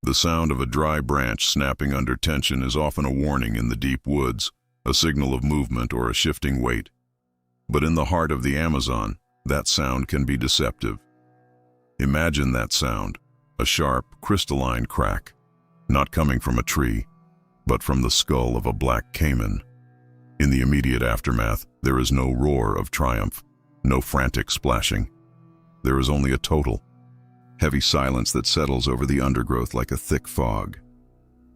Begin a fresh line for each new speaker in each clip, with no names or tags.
The sound of a dry branch snapping under tension is often a warning in the deep woods, a signal of movement or a shifting weight. But in the heart of the Amazon, that sound can be deceptive. Imagine that sound, a sharp, crystalline crack, not coming from a tree, but from the skull of a black caiman. In the immediate aftermath, there is no roar of triumph, no frantic splashing. There is only a total, heavy silence that settles over the undergrowth like a thick fog.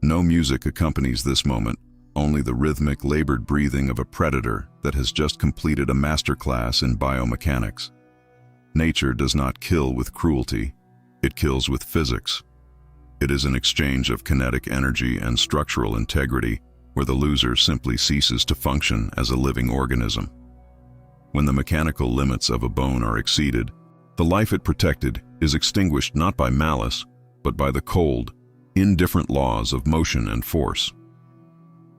No music accompanies this moment, only the rhythmic, labored breathing of a predator that has just completed a masterclass in biomechanics. Nature does not kill with cruelty, it kills with physics. It is an exchange of kinetic energy and structural integrity where the loser simply ceases to function as a living organism. When the mechanical limits of a bone are exceeded, the life it protected is extinguished not by malice, but by the cold, indifferent laws of motion and force.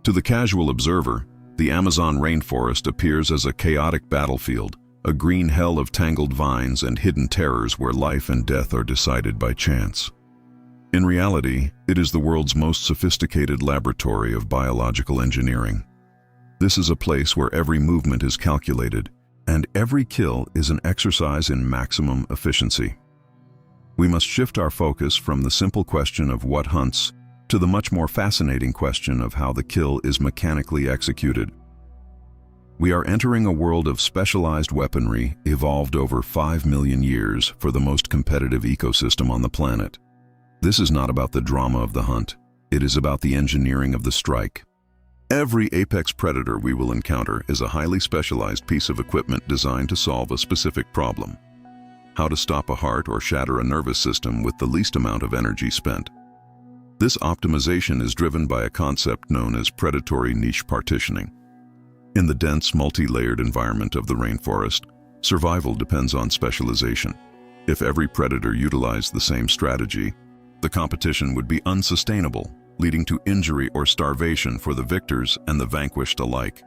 To the casual observer, the Amazon rainforest appears as a chaotic battlefield, a green hell of tangled vines and hidden terrors where life and death are decided by chance. In reality, it is the world's most sophisticated laboratory of biological engineering. This is a place where every movement is calculated, and every kill is an exercise in maximum efficiency. We must shift our focus from the simple question of what hunts to the much more fascinating question of how the kill is mechanically executed. We are entering a world of specialized weaponry evolved over 5 million years for the most competitive ecosystem on the planet. This is not about the drama of the hunt. It is about the engineering of the strike. Every apex predator we will encounter is a highly specialized piece of equipment designed to solve a specific problem. How to stop a heart or shatter a nervous system with the least amount of energy spent. This optimization is driven by a concept known as predatory niche partitioning. In the dense, multi-layered environment of the rainforest, survival depends on specialization. If every predator utilized the same strategy, the competition would be unsustainable, leading to injury or starvation for the victors and the vanquished alike.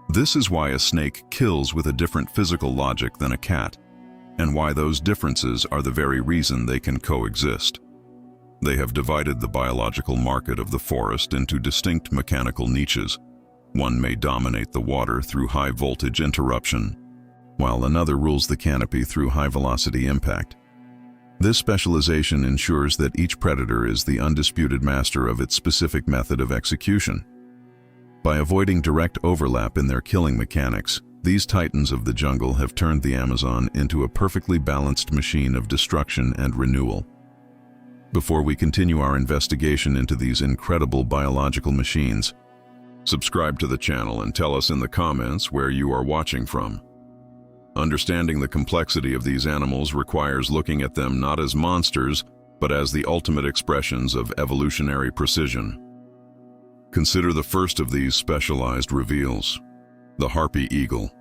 This is why a snake kills with a different physical logic than a cat, and why those differences are the very reason they can coexist. They have divided the biological market of the forest into distinct mechanical niches. One may dominate the water through high-voltage interruption, while another rules the canopy through high-velocity impact. This specialization ensures that each predator is the undisputed master of its specific method of execution. By avoiding direct overlap in their killing mechanics, these titans of the jungle have turned the Amazon into a perfectly balanced machine of destruction and renewal. Before we continue our investigation into these incredible biological machines, subscribe to the channel and tell us in the comments where you are watching from. Understanding the complexity of these animals requires looking at them not as monsters, but as the ultimate expressions of evolutionary precision. Consider the first of these specialized reveals, the harpy eagle.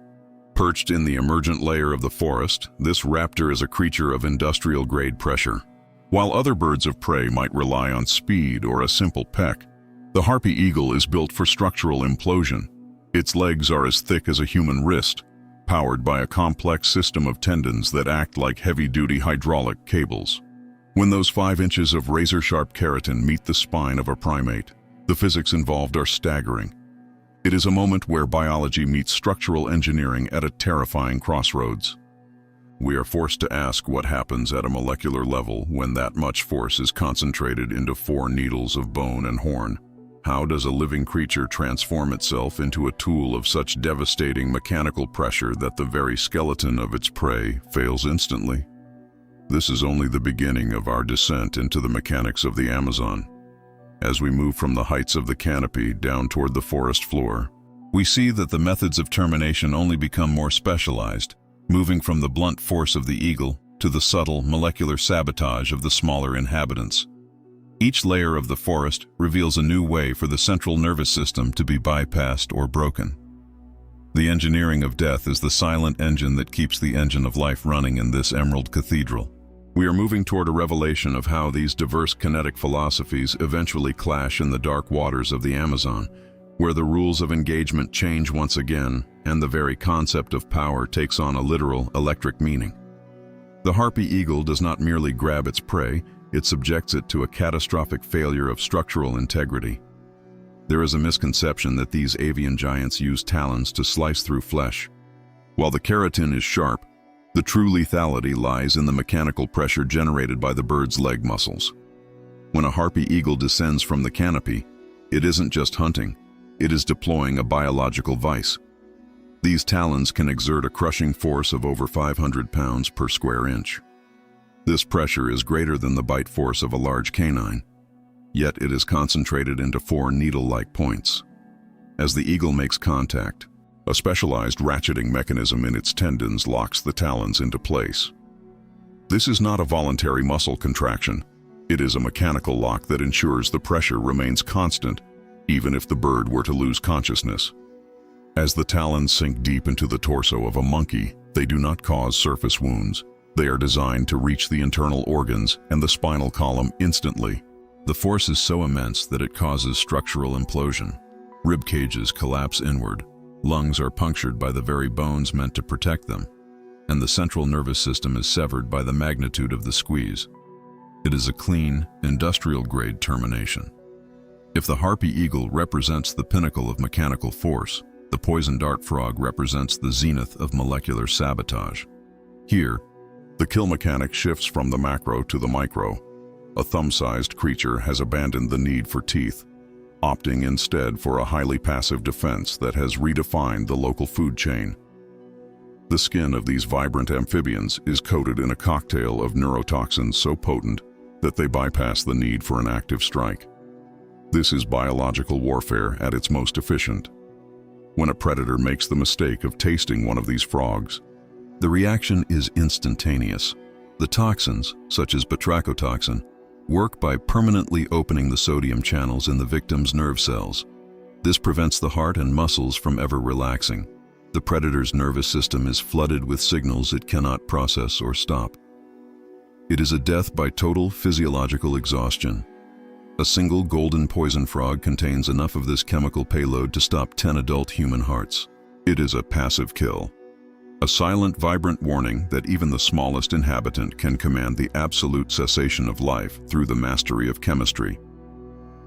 Perched in the emergent layer of the forest, this raptor is a creature of industrial-grade pressure. While other birds of prey might rely on speed or a simple peck, the harpy eagle is built for structural implosion. Its legs are as thick as a human wrist, powered by a complex system of tendons that act like heavy-duty hydraulic cables. When those 5 inches of razor-sharp keratin meet the spine of a primate, the physics involved are staggering. It is a moment where biology meets structural engineering at a terrifying crossroads. We are forced to ask what happens at a molecular level when that much force is concentrated into 4 needles of bone and horn. How does a living creature transform itself into a tool of such devastating mechanical pressure that the very skeleton of its prey fails instantly? This is only the beginning of our descent into the mechanics of the Amazon. As we move from the heights of the canopy down toward the forest floor, we see that the methods of termination only become more specialized, moving from the blunt force of the eagle to the subtle molecular sabotage of the smaller inhabitants. Each layer of the forest reveals a new way for the central nervous system to be bypassed or broken. The engineering of death is the silent engine that keeps the engine of life running in this emerald cathedral. We are moving toward a revelation of how these diverse kinetic philosophies eventually clash in the dark waters of the Amazon, where the rules of engagement change once again and the very concept of power takes on a literal electric meaning. The harpy eagle does not merely grab its prey, it subjects it to a catastrophic failure of structural integrity. There is a misconception that these avian giants use talons to slice through flesh. While the keratin is sharp, the true lethality lies in the mechanical pressure generated by the bird's leg muscles. When a harpy eagle descends from the canopy, it isn't just hunting, it is deploying a biological vice. These talons can exert a crushing force of over 500 pounds per square inch. This pressure is greater than the bite force of a large canine, yet it is concentrated into 4 needle-like points. As the eagle makes contact, a specialized ratcheting mechanism in its tendons locks the talons into place. This is not a voluntary muscle contraction. It is a mechanical lock that ensures the pressure remains constant, even if the bird were to lose consciousness. As the talons sink deep into the torso of a monkey, they do not cause surface wounds. They are designed to reach the internal organs and the spinal column instantly. The force is so immense that it causes structural implosion. Rib cages collapse inward, lungs are punctured by the very bones meant to protect them, and the central nervous system is severed by the magnitude of the squeeze. It is a clean, industrial-grade termination. If the harpy eagle represents the pinnacle of mechanical force, the poison dart frog represents the zenith of molecular sabotage. Here, the kill mechanic shifts from the macro to the micro. A thumb-sized creature has abandoned the need for teeth, opting instead for a highly passive defense that has redefined the local food chain. The skin of these vibrant amphibians is coated in a cocktail of neurotoxins so potent that they bypass the need for an active strike. This is biological warfare at its most efficient. When a predator makes the mistake of tasting one of these frogs, the reaction is instantaneous. The toxins, such as batrachotoxin, work by permanently opening the sodium channels in the victim's nerve cells. This prevents the heart and muscles from ever relaxing. The predator's nervous system is flooded with signals it cannot process or stop. It is a death by total physiological exhaustion. A single golden poison frog contains enough of this chemical payload to stop 10 adult human hearts. It is a passive kill. A silent, vibrant warning that even the smallest inhabitant can command the absolute cessation of life through the mastery of chemistry.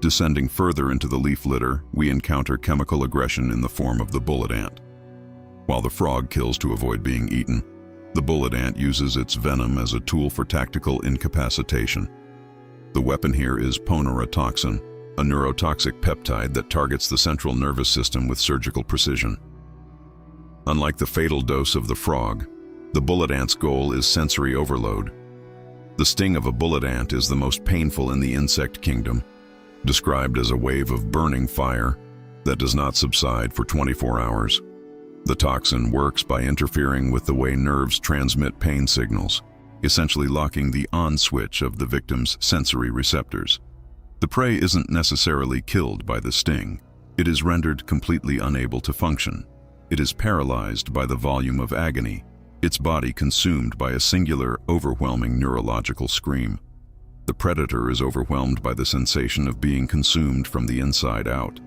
Descending further into the leaf litter, we encounter chemical aggression in the form of the bullet ant. While the frog kills to avoid being eaten, the bullet ant uses its venom as a tool for tactical incapacitation. The weapon here is ponerotoxin, a neurotoxic peptide that targets the central nervous system with surgical precision. Unlike the fatal dose of the frog, the bullet ant's goal is sensory overload. The sting of a bullet ant is the most painful in the insect kingdom, described as a wave of burning fire that does not subside for 24 hours. The toxin works by interfering with the way nerves transmit pain signals, essentially locking the on switch of the victim's sensory receptors. The prey isn't necessarily killed by the sting. It is rendered completely unable to function. It is paralyzed by the volume of agony, its body consumed by a singular, overwhelming neurological scream. The predator is overwhelmed by the sensation of being consumed from the inside out.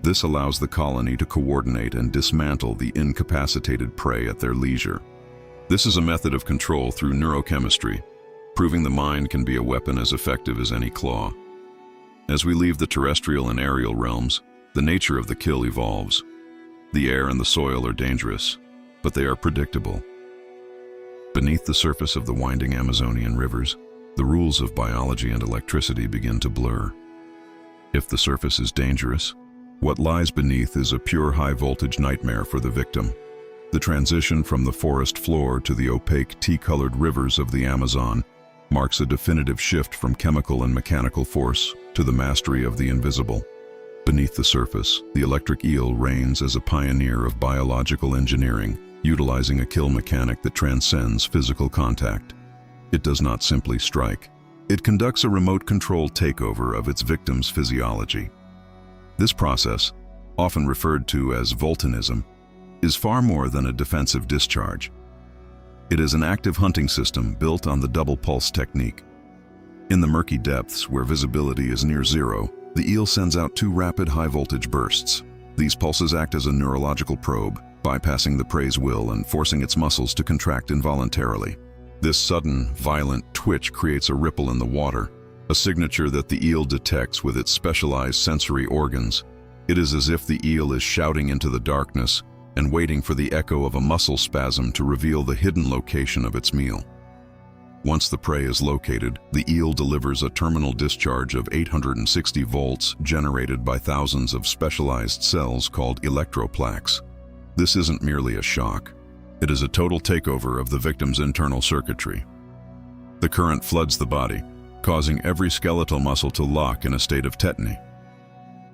This allows the colony to coordinate and dismantle the incapacitated prey at their leisure. This is a method of control through neurochemistry, proving the mind can be a weapon as effective as any claw. As we leave the terrestrial and aerial realms, the nature of the kill evolves. The air and the soil are dangerous, but they are predictable. Beneath the surface of the winding Amazonian rivers, the rules of biology and electricity begin to blur. If the surface is dangerous, what lies beneath is a pure high-voltage nightmare for the victim. The transition from the forest floor to the opaque tea-colored rivers of the Amazon marks a definitive shift from chemical and mechanical force to the mastery of the invisible. Beneath the surface, the electric eel reigns as a pioneer of biological engineering, utilizing a kill mechanic that transcends physical contact. It does not simply strike. It conducts a remote control takeover of its victim's physiology. This process, often referred to as volcanism, is far more than a defensive discharge. It is an active hunting system built on the double pulse technique. In the murky depths where visibility is near zero, the eel sends out 2 rapid high-voltage bursts. These pulses act as a neurological probe, bypassing the prey's will and forcing its muscles to contract involuntarily. This sudden, violent twitch creates a ripple in the water, a signature that the eel detects with its specialized sensory organs. It is as if the eel is shouting into the darkness and waiting for the echo of a muscle spasm to reveal the hidden location of its meal. Once the prey is located, the eel delivers a terminal discharge of 860 volts generated by thousands of specialized cells called electroplaques. This isn't merely a shock. It is a total takeover of the victim's internal circuitry. The current floods the body, causing every skeletal muscle to lock in a state of tetany.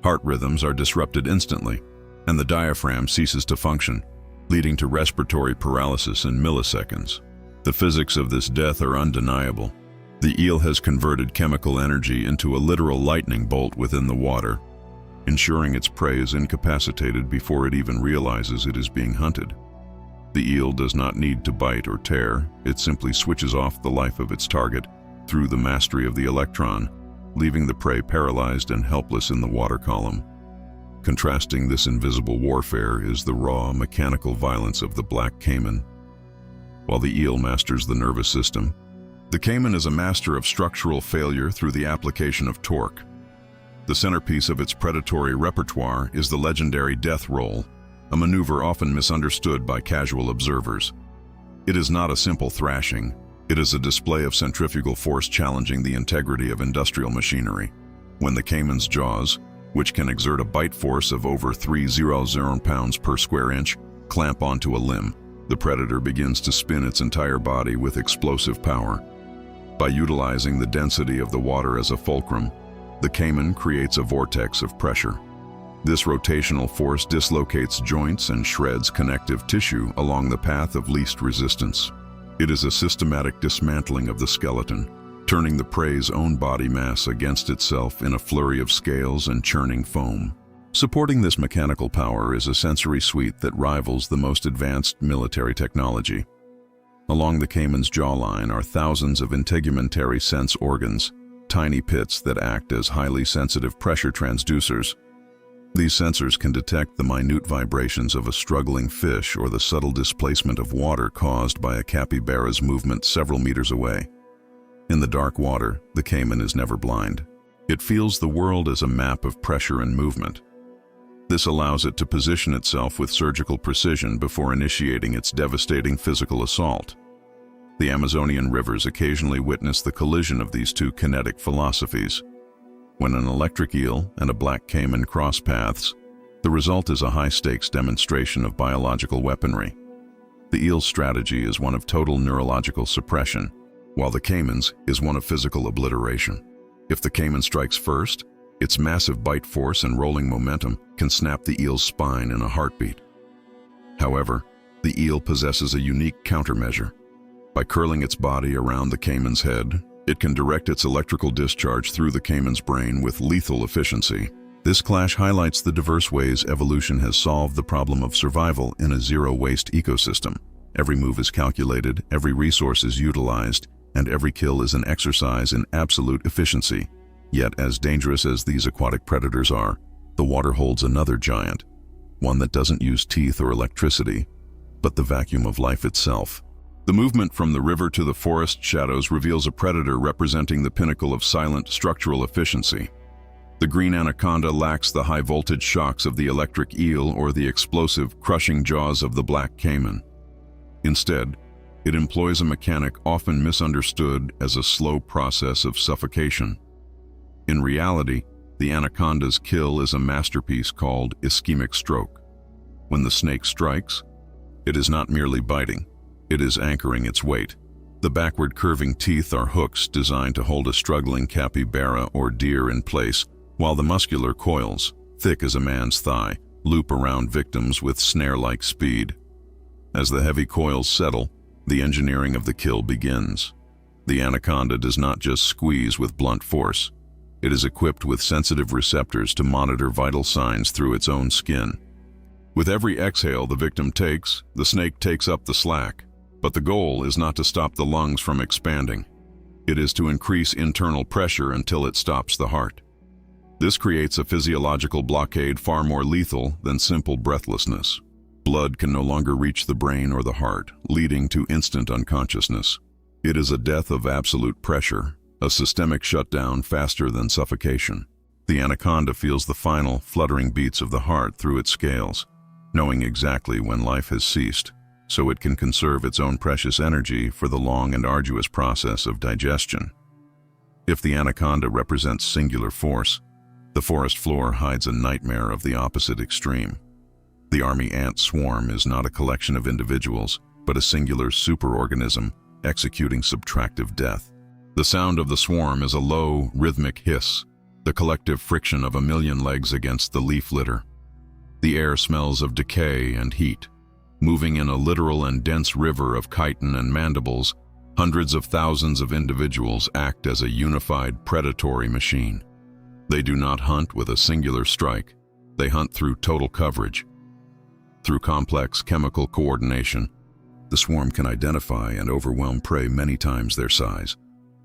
Heart rhythms are disrupted instantly, and the diaphragm ceases to function, leading to respiratory paralysis in milliseconds. The physics of this death are undeniable. The eel has converted chemical energy into a literal lightning bolt within the water, ensuring its prey is incapacitated before it even realizes it is being hunted. The eel does not need to bite or tear, it simply switches off the life of its target through the mastery of the electron, leaving the prey paralyzed and helpless in the water column. Contrasting this invisible warfare is the raw, mechanical violence of the black caiman. While the eel masters the nervous system, the caiman is a master of structural failure through the application of torque. The centerpiece of its predatory repertoire is the legendary death roll, a maneuver often misunderstood by casual observers. It is not a simple thrashing. It is a display of centrifugal force challenging the integrity of industrial machinery. When the caiman's jaws, which can exert a bite force of over 300 pounds per square inch, clamp onto a limb, the predator begins to spin its entire body with explosive power. By utilizing the density of the water as a fulcrum, the caiman creates a vortex of pressure. This rotational force dislocates joints and shreds connective tissue along the path of least resistance. It is a systematic dismantling of the skeleton, turning the prey's own body mass against itself in a flurry of scales and churning foam. Supporting this mechanical power is a sensory suite that rivals the most advanced military technology. Along the caiman's jawline are thousands of integumentary sense organs, tiny pits that act as highly sensitive pressure transducers. These sensors can detect the minute vibrations of a struggling fish or the subtle displacement of water caused by a capybara's movement several meters away. In the dark water, the caiman is never blind. It feels the world as a map of pressure and movement. This allows it to position itself with surgical precision before initiating its devastating physical assault. The Amazonian rivers occasionally witness the collision of these two kinetic philosophies. When an electric eel and a black caiman cross paths, the result is a high-stakes demonstration of biological weaponry. The eel's strategy is one of total neurological suppression, while the caiman's is one of physical obliteration. If the caiman strikes first, its massive bite force and rolling momentum can snap the eel's spine in a heartbeat. However, the eel possesses a unique countermeasure. By curling its body around the caiman's head, it can direct its electrical discharge through the caiman's brain with lethal efficiency. This clash highlights the diverse ways evolution has solved the problem of survival in a zero-waste ecosystem. Every move is calculated, every resource is utilized, and every kill is an exercise in absolute efficiency. Yet, as dangerous as these aquatic predators are, the water holds another giant, one that doesn't use teeth or electricity, but the vacuum of life itself. The movement from the river to the forest shadows reveals a predator representing the pinnacle of silent structural efficiency. The green anaconda lacks the high-voltage shocks of the electric eel or the explosive, crushing jaws of the black caiman. Instead, it employs a mechanic often misunderstood as a slow process of suffocation. In reality, the anaconda's kill is a masterpiece called ischemic stroke. When the snake strikes, it is not merely biting, it is anchoring its weight. The backward curving teeth are hooks designed to hold a struggling capybara or deer in place, while the muscular coils, thick as a man's thigh, loop around victims with snare-like speed. As the heavy coils settle, the engineering of the kill begins. The anaconda does not just squeeze with blunt force. It is equipped with sensitive receptors to monitor vital signs through its own skin. With every exhale the victim takes, the snake takes up the slack. But the goal is not to stop the lungs from expanding. It is to increase internal pressure until it stops the heart. This creates a physiological blockade far more lethal than simple breathlessness. Blood can no longer reach the brain or the heart, leading to instant unconsciousness. It is a death of absolute pressure, a systemic shutdown faster than suffocation. The anaconda feels the final, fluttering beats of the heart through its scales, knowing exactly when life has ceased, so it can conserve its own precious energy for the long and arduous process of digestion. If the anaconda represents singular force, the forest floor hides a nightmare of the opposite extreme. The army ant swarm is not a collection of individuals, but a singular superorganism executing subtractive death. The sound of the swarm is a low, rhythmic hiss, the collective friction of a million legs against the leaf litter. The air smells of decay and heat. Moving in a literal and dense river of chitin and mandibles, hundreds of thousands of individuals act as a unified predatory machine. They do not hunt with a singular strike. They hunt through total coverage. Through complex chemical coordination, the swarm can identify and overwhelm prey many times their size,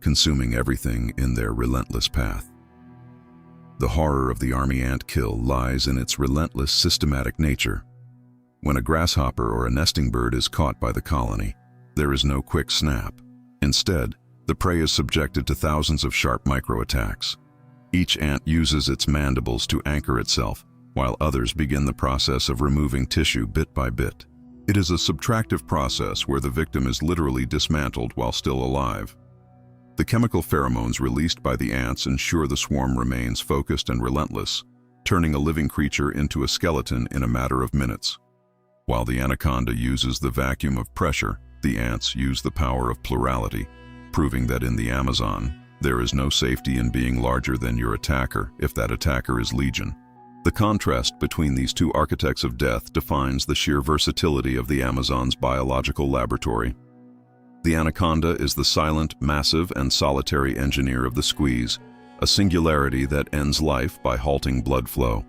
consuming everything in their relentless path. The horror of the army ant kill lies in its relentless systematic nature. When a grasshopper or a nesting bird is caught by the colony, there is no quick snap. Instead, the prey is subjected to thousands of sharp micro-attacks. Each ant uses its mandibles to anchor itself, while others begin the process of removing tissue bit by bit. It is a subtractive process where the victim is literally dismantled while still alive. The chemical pheromones released by the ants ensure the swarm remains focused and relentless, turning a living creature into a skeleton in a matter of minutes. While the anaconda uses the vacuum of pressure, the ants use the power of plurality, proving that in the Amazon, there is no safety in being larger than your attacker if that attacker is legion. The contrast between these two architects of death defines the sheer versatility of the Amazon's biological laboratory. The anaconda is the silent, massive, and solitary engineer of the squeeze, a singularity that ends life by halting blood flow.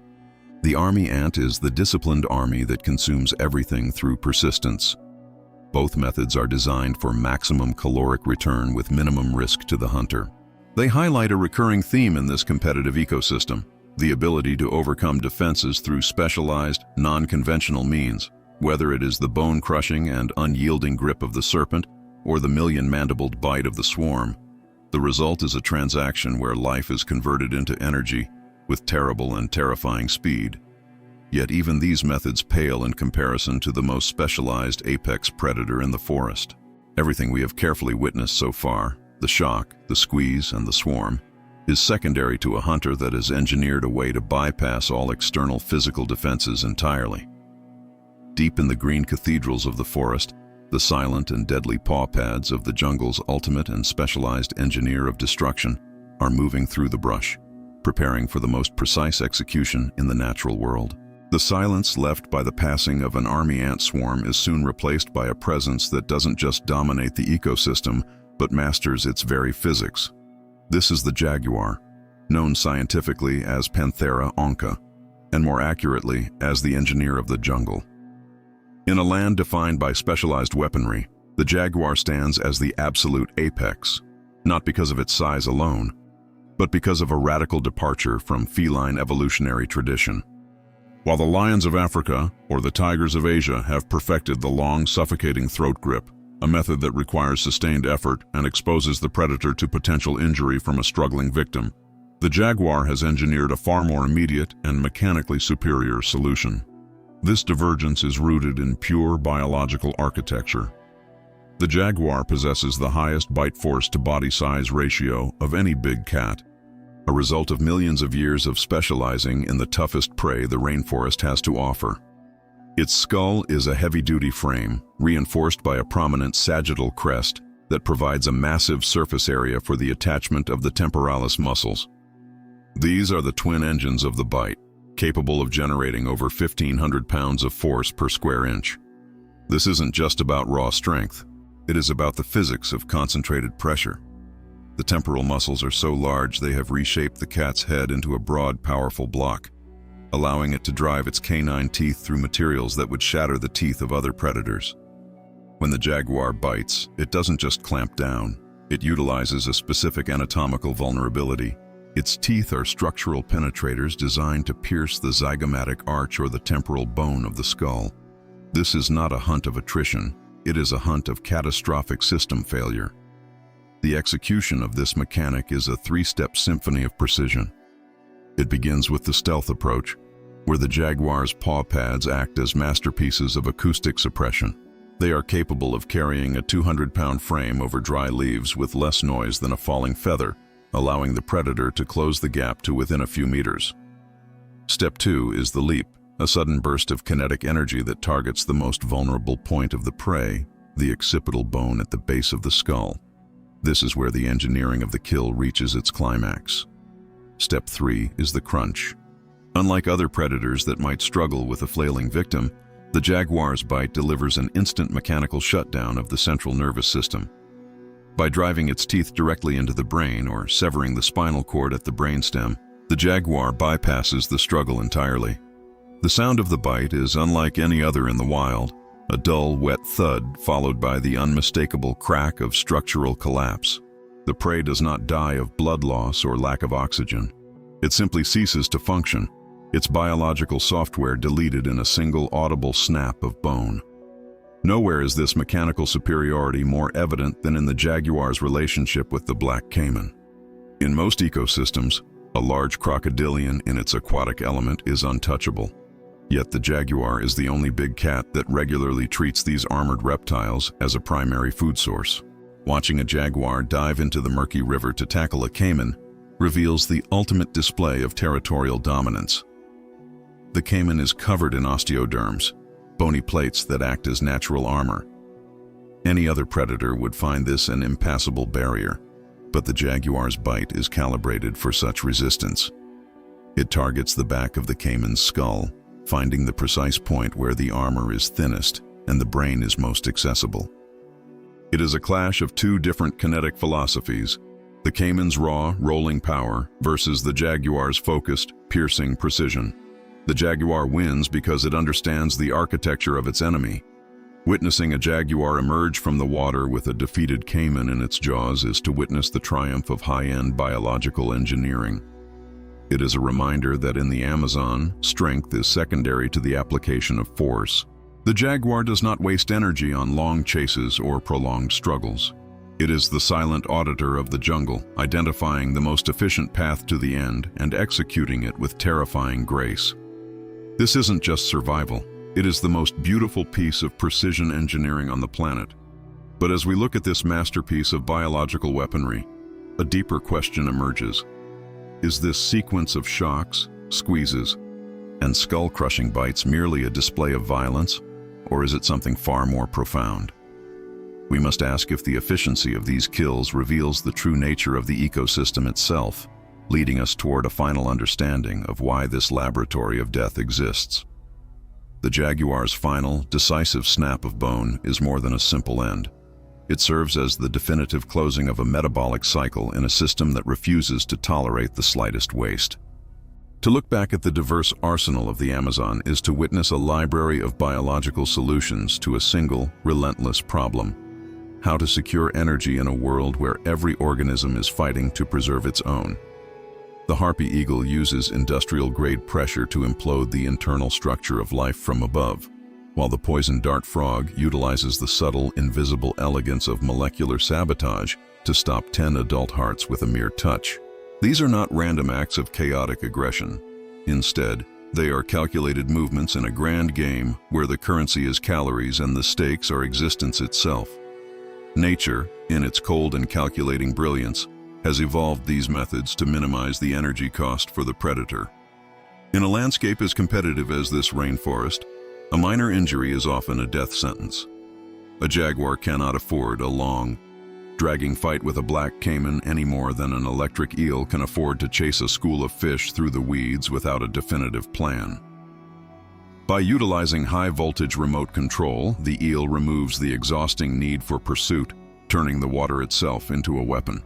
The army ant is the disciplined army that consumes everything through persistence. Both methods are designed for maximum caloric return with minimum risk to the hunter. They highlight a recurring theme in this competitive ecosystem: the ability to overcome defenses through specialized, non-conventional means, whether it is the bone-crushing and unyielding grip of the serpent or the million-mandibled bite of the swarm. The result is a transaction where life is converted into energy with terrible and terrifying speed. Yet even these methods pale in comparison to the most specialized apex predator in the forest. Everything we have carefully witnessed so far, the shock, the squeeze, and the swarm, is secondary to a hunter that has engineered a way to bypass all external physical defenses entirely. Deep in the green cathedrals of the forest, the silent and deadly paw pads of the jungle's ultimate and specialized engineer of destruction are moving through the brush, preparing for the most precise execution in the natural world. The silence left by the passing of an army ant swarm is soon replaced by a presence that doesn't just dominate the ecosystem, but masters its very physics. This is the jaguar, known scientifically as Panthera onca, and more accurately as the engineer of the jungle. In a land defined by specialized weaponry, the jaguar stands as the absolute apex, not because of its size alone, but because of a radical departure from feline evolutionary tradition. While the lions of Africa or the tigers of Asia have perfected the long, suffocating throat grip, a method that requires sustained effort and exposes the predator to potential injury from a struggling victim, the jaguar has engineered a far more immediate and mechanically superior solution. This divergence is rooted in pure biological architecture. The jaguar possesses the highest bite force to body size ratio of any big cat, a result of millions of years of specializing in the toughest prey the rainforest has to offer. Its skull is a heavy-duty frame, reinforced by a prominent sagittal crest that provides a massive surface area for the attachment of the temporalis muscles. These are the twin engines of the bite, capable of generating over 1,500 pounds of force per square inch. This isn't just about raw strength. It is about the physics of concentrated pressure. The temporal muscles are so large they have reshaped the cat's head into a broad, powerful block, allowing it to drive its canine teeth through materials that would shatter the teeth of other predators. When the jaguar bites, it doesn't just clamp down. It utilizes a specific anatomical vulnerability. Its teeth are structural penetrators designed to pierce the zygomatic arch or the temporal bone of the skull. This is not a hunt of attrition. It is a hunt of catastrophic system failure. The execution of this mechanic is a three-step symphony of precision. It begins with the stealth approach, where the Jaguar's paw pads act as masterpieces of acoustic suppression. They are capable of carrying a 200-pound frame over dry leaves with less noise than a falling feather, allowing the predator to close the gap to within a few meters. Step 2 is the leap, a sudden burst of kinetic energy that targets the most vulnerable point of the prey, the occipital bone at the base of the skull. This is where the engineering of the kill reaches its climax. Step 3 is the crunch. Unlike other predators that might struggle with a flailing victim, the Jaguar's bite delivers an instant mechanical shutdown of the central nervous system. By driving its teeth directly into the brain or severing the spinal cord at the brainstem, the Jaguar bypasses the struggle entirely. The sound of the bite is unlike any other in the wild, a dull, wet thud followed by the unmistakable crack of structural collapse. The prey does not die of blood loss or lack of oxygen. It simply ceases to function, its biological software deleted in a single audible snap of bone. Nowhere is this mechanical superiority more evident than in the Jaguar's relationship with the black caiman. In most ecosystems, a large crocodilian in its aquatic element is untouchable. Yet the Jaguar is the only big cat that regularly treats these armored reptiles as a primary food source. Watching a Jaguar dive into the murky river to tackle a caiman reveals the ultimate display of territorial dominance. The caiman is covered in osteoderms, bony plates that act as natural armor. Any other predator would find this an impassable barrier, but the Jaguar's bite is calibrated for such resistance. It targets the back of the caiman's skull, finding the precise point where the armor is thinnest and the brain is most accessible. It is a clash of two different kinetic philosophies, the caiman's raw, rolling power versus the Jaguar's focused, piercing precision. The Jaguar wins because it understands the architecture of its enemy. Witnessing a Jaguar emerge from the water with a defeated caiman in its jaws is to witness the triumph of high-end biological engineering. It is a reminder that in the Amazon, strength is secondary to the application of force. The Jaguar does not waste energy on long chases or prolonged struggles. It is the silent auditor of the jungle, identifying the most efficient path to the end and executing it with terrifying grace. This isn't just survival. It is the most beautiful piece of precision engineering on the planet. But as we look at this masterpiece of biological weaponry, a deeper question emerges. Is this sequence of shocks, squeezes, and skull-crushing bites merely a display of violence, or is it something far more profound? We must ask if the efficiency of these kills reveals the true nature of the ecosystem itself, leading us toward a final understanding of why this laboratory of death exists. The Jaguar's final, decisive snap of bone is more than a simple end. It serves as the definitive closing of a metabolic cycle in a system that refuses to tolerate the slightest waste. To look back at the diverse arsenal of the Amazon is to witness a library of biological solutions to a single, relentless problem: how to secure energy in a world where every organism is fighting to preserve its own. The Harpy eagle uses industrial-grade pressure to implode the internal structure of life from above, while the poison dart frog utilizes the subtle, invisible elegance of molecular sabotage to stop 10 adult hearts with a mere touch. These are not random acts of chaotic aggression. Instead, they are calculated movements in a grand game where the currency is calories and the stakes are existence itself. Nature, in its cold and calculating brilliance, has evolved these methods to minimize the energy cost for the predator. In a landscape as competitive as this rainforest, a minor injury is often a death sentence. A Jaguar cannot afford a long, dragging fight with a black caiman any more than an electric eel can afford to chase a school of fish through the weeds without a definitive plan. By utilizing high-voltage remote control, the eel removes the exhausting need for pursuit, turning the water itself into a weapon.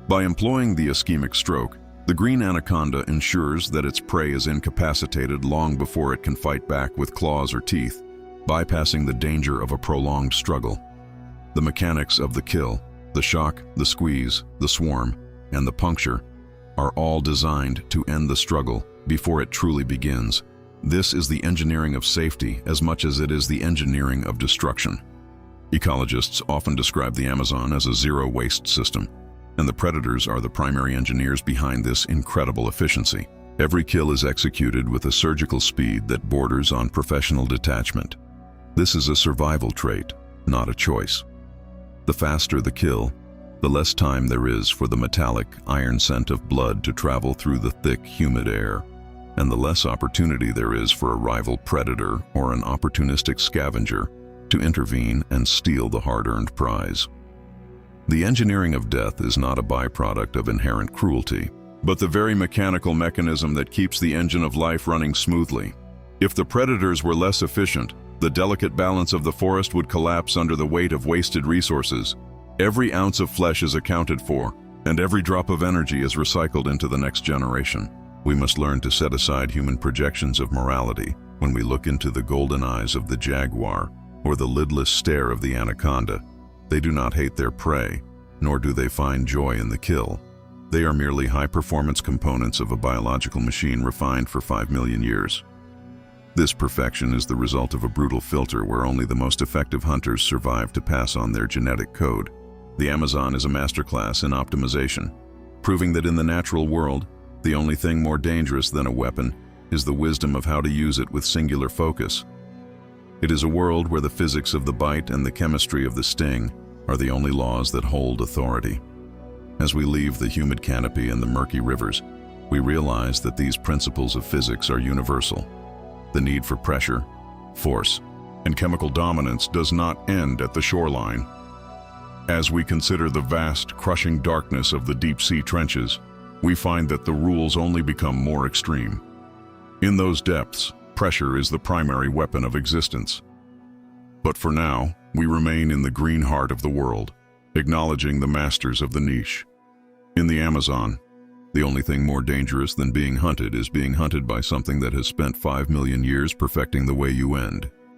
By employing the ischemic stroke, the green anaconda ensures that its prey is incapacitated long before it can fight back with claws or teeth, bypassing the danger of a prolonged struggle. The mechanics of the kill, the shock, the squeeze, the swarm, and the puncture, are all designed to end the struggle before it truly begins. This is the engineering of safety as much as it is the engineering of destruction. Ecologists often describe the Amazon as a zero-waste system, and the predators are the primary engineers behind this incredible efficiency. Every kill is executed with a surgical speed that borders on professional detachment. This is a survival trait, not a choice. The faster the kill, the less time there is for the metallic, iron scent of blood to travel through the thick, humid air, and the less opportunity there is for a rival predator or an opportunistic scavenger to intervene and steal the hard-earned prize. The engineering of death is not a byproduct of inherent cruelty, but the very mechanical mechanism that keeps the engine of life running smoothly. If the predators were less efficient, the delicate balance of the forest would collapse under the weight of wasted resources. Every ounce of flesh is accounted for, and every drop of energy is recycled into the next generation. We must learn to set aside human projections of morality when we look into the golden eyes of the jaguar or the lidless stare of the anaconda. They do not hate their prey, nor do they find joy in the kill. They are merely high-performance components of a biological machine refined for 5 million years. This perfection is the result of a brutal filter where only the most effective hunters survive to pass on their genetic code. The Amazon is a masterclass in optimization, proving that in the natural world, the only thing more dangerous than a weapon is the wisdom of how to use it with singular focus. It is a world where the physics of the bite and the chemistry of the sting are the only laws that hold authority. As we leave the humid canopy and the murky rivers, we realize that these principles of physics are universal. The need for pressure, force, and chemical dominance does not end at the shoreline. As we consider the vast, crushing darkness of the deep-sea trenches, we find that the rules only become more extreme. In those depths, pressure is the primary weapon of existence. But for now, we remain in the green heart of the world, acknowledging the masters of the niche. In the Amazon, the only thing more dangerous than being hunted is being hunted by something that has spent 5 million years perfecting the way you end.